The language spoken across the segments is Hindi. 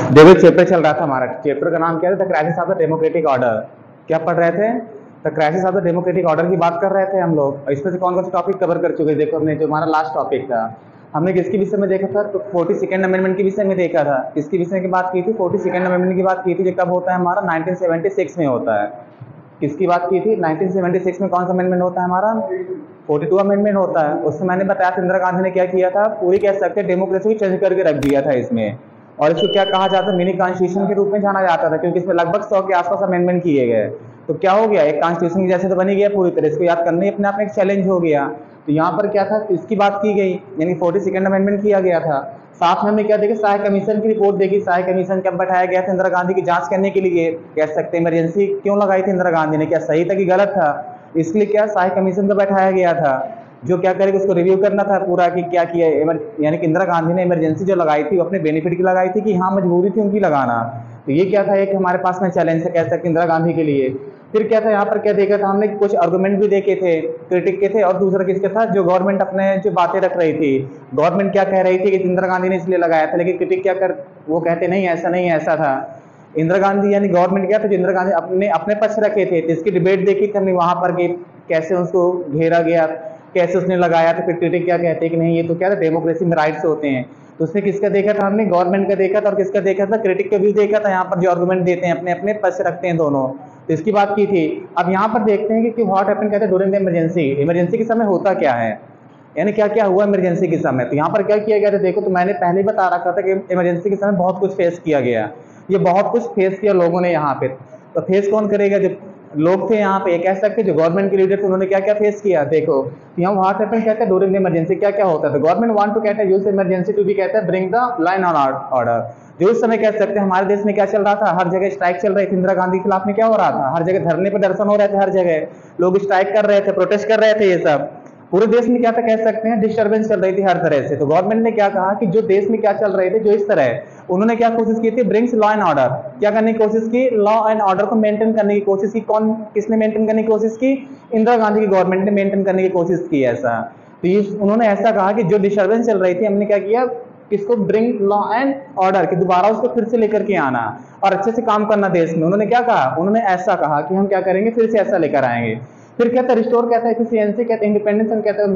देखो चैप्टर चल रहा था हमारा, चैप्टर का नाम क्या था? The crisis of the democratic order. क्या पढ़ रहे थे? The crisis of the democratic order की बात कर रहे थे हम लोग। इसमें से कौन कौन से टॉपिक कवर कर चुके? देखो हमने जो हमारा लास्ट टॉपिक था, हमने किसके विषय में देखा था? तो 42nd अमेंडमेंट के विषय में देखा था। किसके विषय की बात की थी? 42nd अमेंडमेंट की बात की थी, जो कब होता है हमारा? 1976 में होता है। किसकी बात की थी? 1976 में कौन सा अमेंडमेंट होता है हमारा? 42 अमेंडमेंट होता है। उसमें मैंने बताया था इंदिरा गांधी ने क्या किया था, पूरी कह सकते हैं डेमोक्रेसी को चेंज करके रख दिया था इसमें। और इसको क्या कहा जाता है? मिनी कॉन्स्टिट्यूशन के रूप में जाना जाता था, क्योंकि इसमें लगभग 100 के आसपास अमेंडमेंट किए गए। तो क्या हो गया, एक कॉन्स्टिट्यूशन की जैसे तो बनी गया पूरी तरह, इसको याद करना ही अपने आप में एक चैलेंज हो गया। तो यहाँ पर क्या था, इसकी बात की गई, यानी 42nd अमेंडमेंट किया गया था। साथ में हमने क्या देखा, सहाय कमीशन की रिपोर्ट देखी। सहाय कमीशन कब बैठाया गया था? इंदिरा गांधी की जांच करने के लिए। कह सकते हैं इमरजेंसी क्यों लगाई थी इंदिरा गांधी ने, क्या सही था कि गलत था, इसलिए क्या सहाय कमीशन को बैठाया गया था, जो क्या करेगा उसको रिव्यू करना था पूरा कि क्या किया। यानी कि इंदिरा गांधी ने इमरजेंसी जो लगाई थी वो अपने बेनिफिट की लगाई थी कि हाँ मजबूरी थी उनकी लगाना। तो ये क्या था, एक हमारे पास में चैलेंज है कह सकते इंदिरा गांधी के लिए। फिर क्या था यहाँ पर, क्या देखा था हमने, कुछ आर्गुमेंट भी देखे थे क्रिटिक के थे, और दूसरा किसका था, जो गवर्नमेंट अपने जो बातें रख रही थी। गवर्नमेंट क्या कह रही थी कि इंदिरा गांधी ने इसलिए लगाया था, लेकिन क्रिटिक क्या कर, वो कहते नहीं ऐसा नहीं ऐसा था। इंदिरा गांधी यानी गवर्नमेंट क्या था, जो इंदिरा गांधी अपने अपने पक्ष रखे थे, तो इसकी डिबेट देखी थी हमने वहां पर कि कैसे उसको घेरा गया, कैसे उसने लगाया। तो फिर क्रिटिक क्या कहते हैं कि नहीं ये तो क्या था, डेमोक्रेसी में राइट्स होते हैं। तो उसने किसका देखा था हमने? गवर्नमेंट का देखा था। और किसका देखा था? क्रिटिक का भी देखा था। यहाँ पर जो आर्गुमेंट देते हैं अपने अपने पक्ष रखते हैं दोनों, तो इसकी बात की थी। अब यहाँ पर देखते हैं कि व्हाट हैपेंड कहते हैं ड्यूरिंग द इमरजेंसी। इमरजेंसी के समय होता क्या है, यानी क्या क्या हुआ इमरजेंसी के समय। तो यहाँ पर क्या किया गया था, देखो तो मैंने पहले ही बता रखा था कि इमरजेंसी के समय बहुत कुछ फेस किया गया। ये बहुत कुछ फेस किया लोगों ने यहाँ पे। तो फेस कौन करेगा? जो लोग थे यहाँ पे, ये कह सकते जो गवर्नमेंट के लीडर थे, उन्होंने क्या क्या फेस किया। देखो यहाँ व्हाट हैपेंड कहते हैं ड्यूरिंग द इमरजेंसी, क्या क्या होता था। गवर्नमेंट वांट टू कहते हैं यूज इमरजेंसी टू भी कहते हैं bring the line on order. जो उस समय कह सकते हैं हमारे देश में क्या चल रहा था, हर जगह स्ट्राइक चल रही थी इंदिरा गांधी के खिलाफ में। क्या हो रहा था, हर जगह धरने प्रदर्शन हो रहे थे, हर जगह लोग स्ट्राइक कर रहे थे, प्रोटेस्ट कर रहे थे। ये सब पूरे देश में क्या था, कह सकते हैं डिस्टर्बेंस चल रही थी हर तरह से। तो गवर्नमेंट ने क्या कहा कि जो देश में क्या चल रहे थे, जो इस तरह, उन्होंने क्या कोशिश की थी, ब्रिंग्स लॉ एंड ऑर्डर। क्या करने की कोशिश की? लॉ एंड ऑर्डर को मेंटेन करने की कोशिश की। कौन, किसने मेंटेन करने की कोशिश की? इंदिरा गांधी की गवर्नमेंट ने मेंटेन करने की कोशिश की। ऐसा तो ये उन्होंने ऐसा कहा कि जो डिस्टर्बेंस चल रही थी, हमने क्या किया, किसको? ब्रिंग लॉ एंड ऑर्डर, कि दोबारा उसको फिर से लेकर के आना और अच्छे से काम करना देश में। उन्होंने क्या कहा? उन्होंने ऐसा कहा कि हम क्या करेंगे, फिर से ऐसा लेकर आएंगे। फिर कहते हैं रिस्टोर, कहते हैं एफिशिएंसी, कहते हैं इंडिपेंडेंस, कहते हैं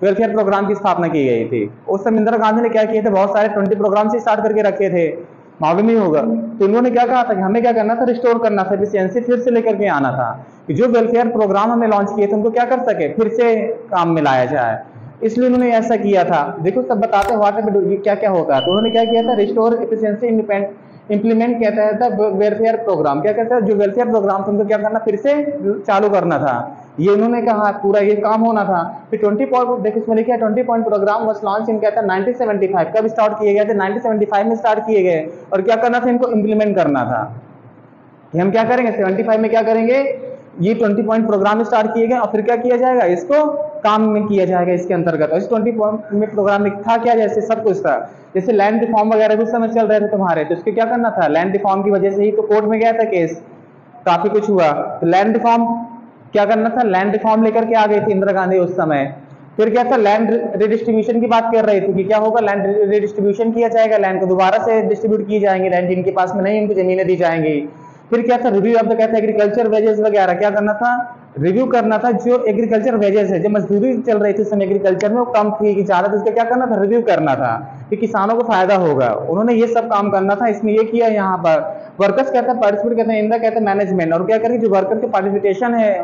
वेलफेयर प्रोग्राम की स्थापना की गई थी। उस समय इंदिरा गांधी ने क्या किए थे, बहुत सारे 20 प्रोग्राम से स्टार्ट करके रखे थे, मालूम ही होगा। तो उन्होंने क्या कहा था कि हमें क्या करना था, रिस्टोर करना था, एफिशिएंसी फिर से लेकर के आना था, कि जो वेलफेयर प्रोग्राम हमें लॉन्च किए थे उनको क्या कर सके, फिर से काम में लाया जाए। इसलिए उन्होंने ऐसा किया था। देखो सब बताते हैं व्हाट क्या क्या होता है। तो उन्होंने क्या किया था, रिस्टोर एफिशिएंसी इंप्लीमेंट कहता है था वेलफेयर प्रोग्राम। क्या कहता है, जो वेलफेयर प्रोग्राम था उनको क्या करना, फिर से चालू करना था। ये उन्होंने कहा, पूरा ये काम होना था। फिर 20 पॉइंट देखो इसमें लिखा है, 20 point programme was launch in कहता है 1975। कब स्टार्ट किए गए थे? 1975 में स्टार्ट किए गए। और क्या करना था, इनको इंप्लीमेंट करना था। कि हम क्या करेंगे 75 में, क्या करेंगे, ये 20 पॉइंट प्रोग्राम स्टार्ट किए गए और फिर क्या किया जाएगा, इसको काम में किया जाएगा इसके अंतर्गत। इस 20 पॉइंट में प्रोग्राम में था क्या, जैसे सब कुछ था, जैसे लैंड रिफॉर्म वगैरह भी समय चल रहे थे तुम्हारे, तो इसके क्या करना था, लैंड रिफॉर्म की वजह से ही तो कोर्ट में गया था केस, काफी कुछ हुआ। तो लैंड रिफॉर्म क्या करना था, लैंड रिफॉर्म लेकर के आ गई थी इंदिरा गांधी उस समय। फिर क्या था, लैंड रिडिस्ट्रीब्यूशन की बात कर रही थी कि क्या होगा, लैंड रिडिस्ट्रीब्यूशन किया जाएगा, लैंड को दोबारा से डिस्ट्रीब्यूट की जाएंगे, लैंड जिनके पास में नहीं उनको जमीनें दी जाएंगी। फिर क्या था, रिव्यू ऑफ द कहता है एग्रीकल्चर वेजेस वगैरह, क्या करना था, रिव्यू करना था जो एग्रीकल्चर वेजेस है, जो मजदूरी चल रही थी उस समय एग्रीकल्चर में, वो कम थी कि ज्यादा, तो उसका क्या करना था, रिव्यू करना था कि किसानों को फायदा होगा। उन्होंने ये सब काम करना था, इसमें ये किया। यहाँ पर वर्कर्स कहता है पार्टिसिपेट कहते हैं, इंदा कहते हैं मैनेजमेंट, और क्या करेंगे जो वर्कर के पार्टिसिपेशन है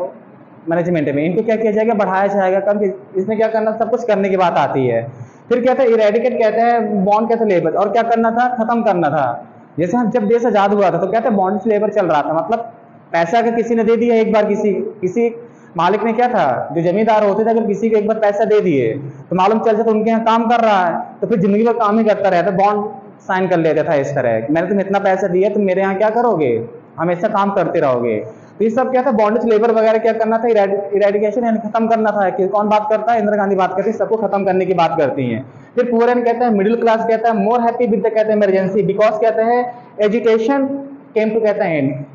मैनेजमेंट में, इनको क्या किया जाएगा, बढ़ाया जाएगा, कम। इसमें क्या करना, सब कुछ करने की बात आती है। फिर कहता है इरेडिकेट कहते हैं बॉन्ड कहते लेबर, और क्या करना था, खत्म करना था। जैसे हम जब देश आजाद हुआ था तो कहते हैं बॉन्ड लेबर चल रहा था, मतलब पैसा अगर किसी ने दे दिया एक बार, किसी मालिक ने क्या था, जो जमींदार होते थे, अगर किसी को एक बार पैसा दे दिए तो मालूम चल जाता उनके यहाँ काम कर रहा है, तो फिर जिंदगी भर काम ही करता रहता, बॉन्ड साइन कर लेता था इस तरह, मैंने तुम्हें इतना पैसा दिया, तुम मेरे यहाँ क्या करोगे, हमेशा काम करते रहोगे। तो ये सब क्या था, बॉन्डेज लेबर वगैरह क्या करना था, इरेडिकेशन यानी खत्म करना था। कि कौन बात करता है, इंदिरा गांधी बात करती है, सबको खत्म करने की बात करती हैं। फिर पुअर एंड कहता है मिडिल क्लास कहता है मोर हैप्पी विद द कहते हैं इमरजेंसी, बिकॉज कहते हैं एजुकेशन केम टू कहते हैं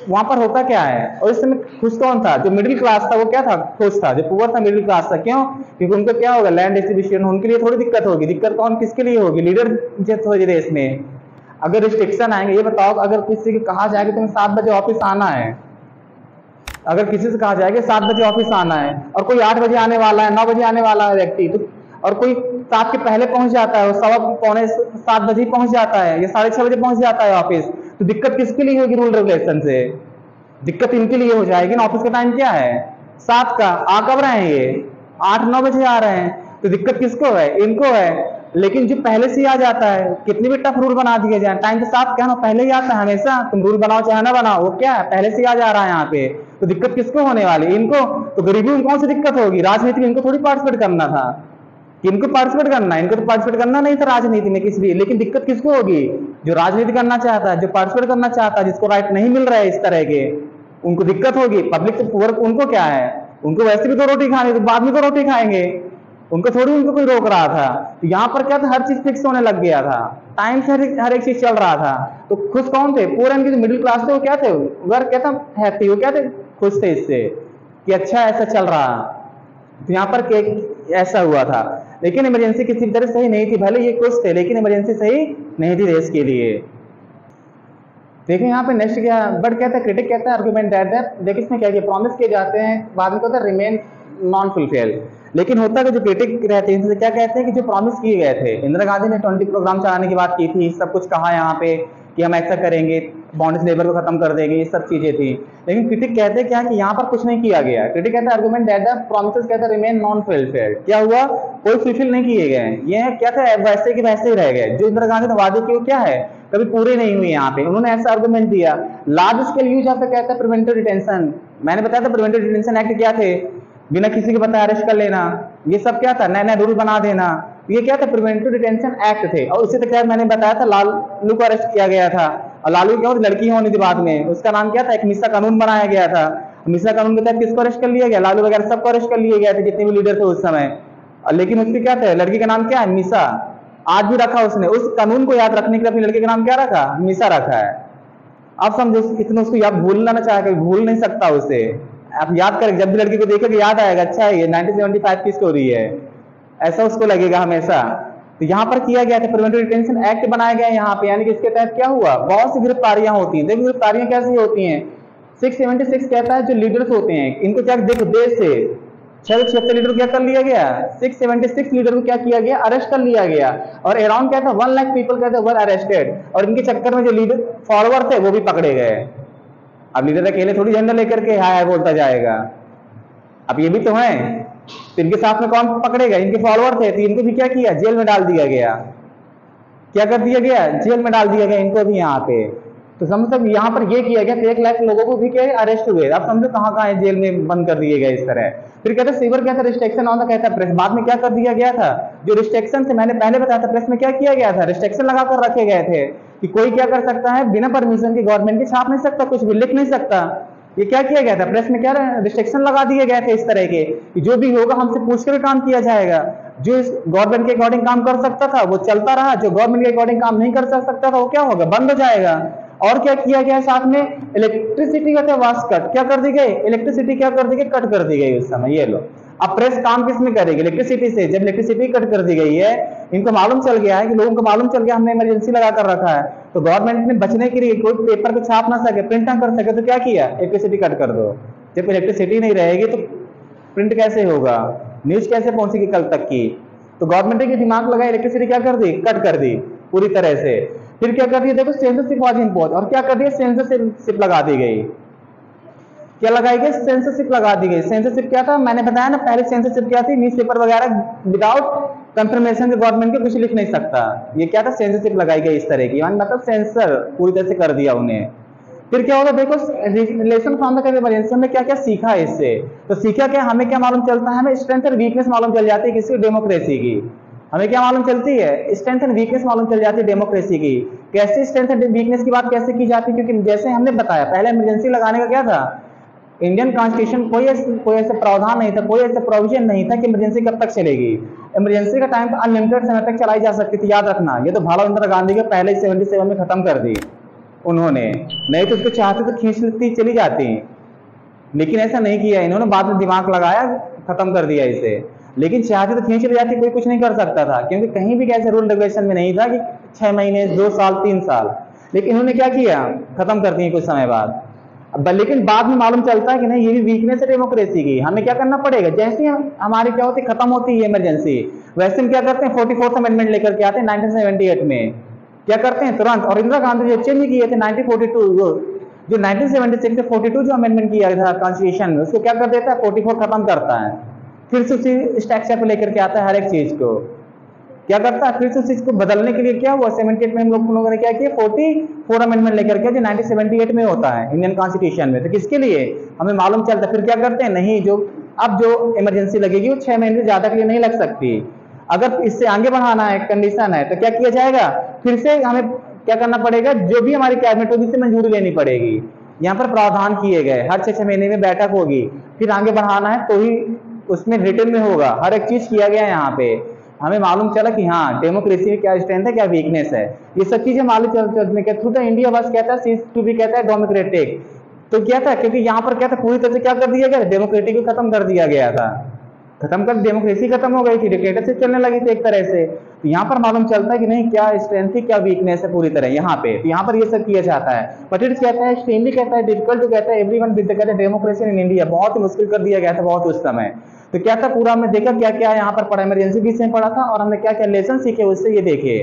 वहां पर होता क्या है, और इस समय खुश कौन था? जो मिडिल क्लास था वो क्या था? खुश था। जो पुअर था मिडिल क्लास था। क्यों? क्योंकि उनको क्या होगा, लैंड डिस्ट्रीब्यूशन, उनके लिए थोड़ी दिक्कत होगी। दिक्कत कौन किसके लिए होगी? लीडर जिस देश में। अगर रिस्ट्रिक्शन आएंगे, ये बताओ, अगर किसी को कहा जाए कि तुम्हें 7 बजे ऑफिस आना है, अगर किसी से कहा जाए कि 7 बजे ऑफिस आना है, और कोई 8 बजे आने वाला है, 9 बजे आने वाला है व्यक्ति, तो और कोई 7 के पहले पहुंच जाता है, सवा पौने 7 बजे पहुंच जाता है या 6:30 बजे पहुंच जाता है ऑफिस, तो दिक्कत किसके लिए होगी? रूल रेगुलेशन से दिक्कत इनके लिए हो जाएगी ना। ऑफिस का टाइम क्या है? 7 का। आ कब रहे हैं ये? 8-9 बजे आ रहे हैं, तो दिक्कत किसको है? इनको है। लेकिन जो पहले से आ जाता है, कितनी भी टफ रूल बना दिए जाए, टाइम के साथ क्या ना पहले ही आता है हमेशा। तुम रूल बनाओ चाहे ना बनाओ, वो क्या है, पहले से आ जा रहा है यहाँ पे, तो दिक्कत किसको होने वाली? इनको। तो गरीबी में कौन सी दिक्कत होगी? राजनीति में इनको थोड़ी पार्टिसिपेट करना था, इनको पार्टिसिपेट करना है, इनको तो पार्टिसिपेट करना नहीं था राजनीति में किसी भी। लेकिन दिक्कत किसको होगी? जो राजनीति करना चाहता है, जो पार्टिसिपेट करना चाहता है, जिसको राइट नहीं मिल रहा है इस तरह के, उनको दिक्कत होगी। पब्लिक से पुअर उनको क्या है? उनको वैसे भी तो रोटी खानी, तो बाद में तो रोटी खाएंगे, उनको थोड़ी उनको कोई रोक रहा था। तो यहाँ पर क्या था, हर चीज फिक्स होने लग गया था, टाइम से हर एक चीज चल रहा था। तो खुश कौन थे? पुअर एंड जो मिडिल क्लास थे वो क्या थे? वो क्या था, हैप्पी, वो क्या थे, खुश थे इससे कि अच्छा ऐसा चल रहा। तो यहाँ पर ऐसा हुआ था। लेकिन इमरजेंसी किसी तरह सही नहीं थी, भले ये खुश थे लेकिन इमरजेंसी सही नहीं थी देश के लिए। देखिए यहाँ पे नेक्स्ट क्या, बट कहता है, क्रिटिक कहता है आर्गुमेंट दैट, देखिए इसमें क्या प्रॉमिस किए जाते हैं, बाद में कहता है रिमेन नॉन फुलफिल। लेकिन होता है जो क्रिटिक रहते हैं क्या कहते हैं कि जो प्रॉमिस किए गए थे, इंदिरा गांधी ने 20 प्रोग्राम चलाने की बात की थी, सब कुछ कहा यहाँ पे कि हम ऐसा करेंगे, बॉन्डेज लेबर को खत्म कर देंगे, ये सब चीजें थी। लेकिन क्रिटिक कहते हैं क्या कि यहाँ पर कुछ नहीं किया गया। क्रिटिक कहता है आर्गुमेंट दैट द प्रॉमिसेस कहता है रिमेन नॉन फुलफिल्ड। क्या हुआ? कोई फुलफिल नहीं किए गए। ये क्या था, वैसे के वैसे ही रह गए। जो इंदिरा गांधी ने वादे किए वो क्या है, कभी पूरे नहीं हुए। यहाँ पे उन्होंने ऐसा आर्गुमेंट दिया। लार्ज स्केल यूज आता कहता है प्रिवेंटिव डिटेंशन। मैंने बताया था प्रिवेंटिव डिटेंशन एक्ट क्या थे, बिना किसी के बताए अरेस्ट कर लेना, ये सब क्या था, नए नए रूल बना देना, ये क्या था, प्रिवेंटिव डिटेंशन एक्ट थे। और उसी तहत मैंने बताया था लालू को अरेस्ट किया गया था, और लालू क्या होती लड़की होने थी बाद में, उसका नाम क्या था, एक मिसा कानून बनाया गया था। मिसा कानून के तहत किसको अरेस्ट कर लिया गया? लालू वगैरह सबको अरेस्ट कर लिए गए थे, जितने भी लीडर थे उस समय। लेकिन उसके क्या थे, लड़की का नाम क्या है, मिसा। आज भी रखा उसने, उस कानून को याद रखने के लिए अपनी लड़के का नाम क्या रखा, मिसा रखा है। आप समझो, इतना उसको याद भूलना ना चाहे, भूल नहीं सकता उसे। आप याद करें, जब भी लड़की को देखेंगे याद आएगा, अच्छा ये 1975 की स्टोरी है, ऐसा उसको लगेगा हमेशा। तो यहाँ पर किया गया था, प्रिवेंटिव डिटेंशन एक्ट बनाया गया यहाँ पे, यानी कि इसके तहत क्या हुआ, बहुत सी गिरफ्तारियां होती हैं। देखो गिरफ्तारियां कैसी होती हैं, 676 कहता है जो लीडर्स होते हैं इनको क्या, देखो देश से 676 लीडर क्या कर लिया गया, 676 लीडर को क्या किया गया, अरेस्ट कर लिया गया। और अराउंड क्या था, 1 लाख पीपल कहते वर अरेस्टेड। और इनके चक्कर में जो लीडर फॉलोअर थे वो भी पकड़े गए। अब लीडर अकेले थोड़ी झंडा लेकर के हाय हाय बोलता जाएगा, अब ये भी तो है। तो इनके साथ में कौन पकड़ेगा, इनके फॉलोअर थे, तो इनको भी क्या किया, जेल में डाल दिया गया। क्या कर दिया गया, जेल में डाल दिया गया इनको भी यहाँ पे। तो समझ तक यहाँ पर ये किया गया, 1 लाख लोगों को भी क्या अरेस्ट हुए। आप समझो कहाँ कहाँ जेल में बंद कर दिए गए इस तरह। फिर कहते हैं सीवर क्या था, रिस्ट्रिक्शन ऑन द कहता है प्रेस। बाद में क्या कर दिया गया था, जो रिस्ट्रिक्शन थे मैंने पहले बताया था, प्रेस में क्या किया गया था, रिस्ट्रिक्शन लगा कर रखे गए थे कि कोई क्या कर सकता है, बिना परमिशन के गवर्नमेंट के छाप नहीं सकता, कुछ भी लिख नहीं सकता। ये क्या किया गया था, प्रेस में क्या रिस्ट्रिक्शन लगा दिए गए थे इस तरह के कि जो भी होगा हमसे पूछकर काम किया जाएगा। जो इस गवर्नमेंट के अकॉर्डिंग काम कर सकता था वो चलता रहा, जो गवर्नमेंट के अकॉर्डिंग काम नहीं कर सकता था वो क्या होगा, बंद हो जाएगा। और क्या किया गया साथ में, इलेक्ट्रिसिटी का वास कट क्या कर दी गई, इलेक्ट्रिसिटी क्या कर दी गई, कट कर दी गई उस समय। ये लो, अब प्रेस काम किस में करेगी, इलेक्ट्रिसिटी से। जब इलेक्ट्रिसिटी कट कर दी गई है, इनको मालूम चल गया है कि लोगों को मालूम चल गया हमने इमरजेंसी लगा कर रखा है, तो गवर्नमेंट ने बचने के लिए कोई पेपर को छाप ना सके, प्रिंट ना कर सके, तो क्या किया, इलेक्ट्रिसिटी कट कर दो। जब इलेक्ट्रिसिटी नहीं रहेगी तो प्रिंट कैसे होगा, न्यूज कैसे पहुंचेगी कल तक की। तो गवर्नमेंट के दिमाग लगा, इलेक्ट्रिसिटी क्या कर दी, कट कर दी पूरी तरह से। फिर क्या कर दिया, देखो सेंसरशिप वाज इम्पोज, और क्या कर दिया, सेंसरशिप लगा दी गई। क्या लगाई गई, सेंसरशिप लगा दी गई। सेंसरशिप क्या था, मैंने बताया ना पहले, सेंसरशिप क्या थी, न्यूज़पेपर वगैरह विदाउट कंफर्मेशन के गवर्नमेंट के कुछ लिख नहीं सकता। ये क्या था, सेंसरशिप लगाई गई इस तरह की, मतलब सेंसर पूरी तरह से कर दिया उन्हें। फिर क्या होगा, देखो रिलेशन फ्रॉम द इमरजेंसी, हमने क्या क्या सीखा इससे। तो सीखा क्या, हमें क्या मालूम चलता है, हमें स्ट्रेंथ और वीकनेस मालूम चल जाती है किसी डेमोक्रेसी की। हमें क्या मालूम चलती है, स्ट्रेंथ एंड वीकनेस मालूम चल जाती है डेमोक्रेसी की। कैसे स्ट्रेंथ एंड वीकनेस की बात कैसे की जाती है, क्योंकि जैसे हमने बताया पहले इमरजेंसी लगाने का क्या था, इंडियन कॉन्स्टिट्यूशन कोई ऐसा प्रावधान नहीं था, कोई ऐसा प्रोविजन नहीं था कि इमरजेंसी कब तक चलेगी। इमरजेंसी का टाइम तो अनलिमिटेड समय तक चलाई जा सकती थी, याद रखना। ये तो भारत इंदिरा गांधी के पहले 77 में खत्म कर दी। उन्होंने, नहीं तो उसको चाहते तो खींच लेती चली जाती, लेकिन ऐसा नहीं किया इन्होंने, बाद में दिमाग लगाया, खत्म कर दिया इसे। लेकिन चाहते तो खींच ले जाती, कोई कुछ नहीं कर सकता था, क्योंकि कहीं भी कैसे रूल रेगुलेशन में नहीं था कि 6 महीने 2 साल 3 साल, लेकिन इन्होंने क्या किया, खत्म कर दिए कुछ समय बाद। लेकिन बाद में मालूम चलता है कि नहीं, ये भी वीकनेस है डेमोक्रेसी की, हमें क्या करना पड़ेगा, जैसे ही हमारी क्या होती खत्म होती है इमरजेंसी, वैसे हम क्या करते हैं 44th अमेंडमेंट लेकर के आते हैं 1978 में, क्या करते हैं तुरंत। और इंदिरा गांधी जो चेंज किए थे 1942, जो 1976 से 42 जो अमेंडमेंट किया था कॉन्स्टिट्यूशन में, उसको क्या कर देता है 44 खत्म करता है, फिर से उसी स्ट्रक्चर पे लेकर के आता है हर एक चीज को, क्या करता है फिर से उस चीज को बदलने के लिए क्या हुआ 78 में हम लोगों ने क्या किया 44 अमेंडमेंट लेकर के, जो 1978 में होता है इंडियन कॉन्स्टिट्यूशन में। तो किसके लिए हमें मालूम चलता है, फिर क्या करते हैं, नहीं जो अब जो इमरजेंसी लगेगी वो 6 महीने से ज्यादा के लिए नहीं लग सकती, अगर इससे आगे बढ़ाना है कंडीशन है तो क्या किया जाएगा, फिर से हमें क्या करना पड़ेगा, जो भी हमारी कैबिनेट होगी उससे मंजूरी लेनी पड़ेगी। यहाँ पर प्रावधान किए गए, हर 6 महीने में बैठक होगी, फिर आगे बढ़ाना है तो ही उसमें रिटर्न में होगा, हर एक चीज किया गया है यहाँ पे। हमें मालूम चला कि हाँ डेमोक्रेसी में क्या स्ट्रेंथ है क्या वीकनेस है, ये सब चीजें मालूम चलने के थ्रू द इंडिया बस कहता है सीज टू बी कहता है डेमोक्रेटिक। तो क्या था, क्योंकि यहाँ पर क्या था पूरी तरह से क्या कर दिया गया, डेमोक्रेटिक को खत्म कर दिया गया था, खत्म कर डेमोक्रेसी खत्म हो गई थी, डिक्टेटरशिप चलने लगी थी एक तरह से। तो यहाँ पर मालूम चलता है कि नहीं क्या स्ट्रेंथ थी क्या वीकनेस है पूरी तरह यहाँ पे। तो यहाँ पर ये सब किया जाता है, बट इट कहता है एक्सट्रीमली कहता है डिफिकल्ट टू कहता है एवरीवन विद कहता है डेमोक्रेसी इन इंडिया, बहुत ही मुश्किल कर दिया गया था बहुत उस समय। तो क्या था पूरा हमने देखा क्या क्या यहाँ पर पढ़ा, इमरजेंसी बीच में पढ़ा था और हमने क्या क्या लेसन सीखे उससे ये देखे।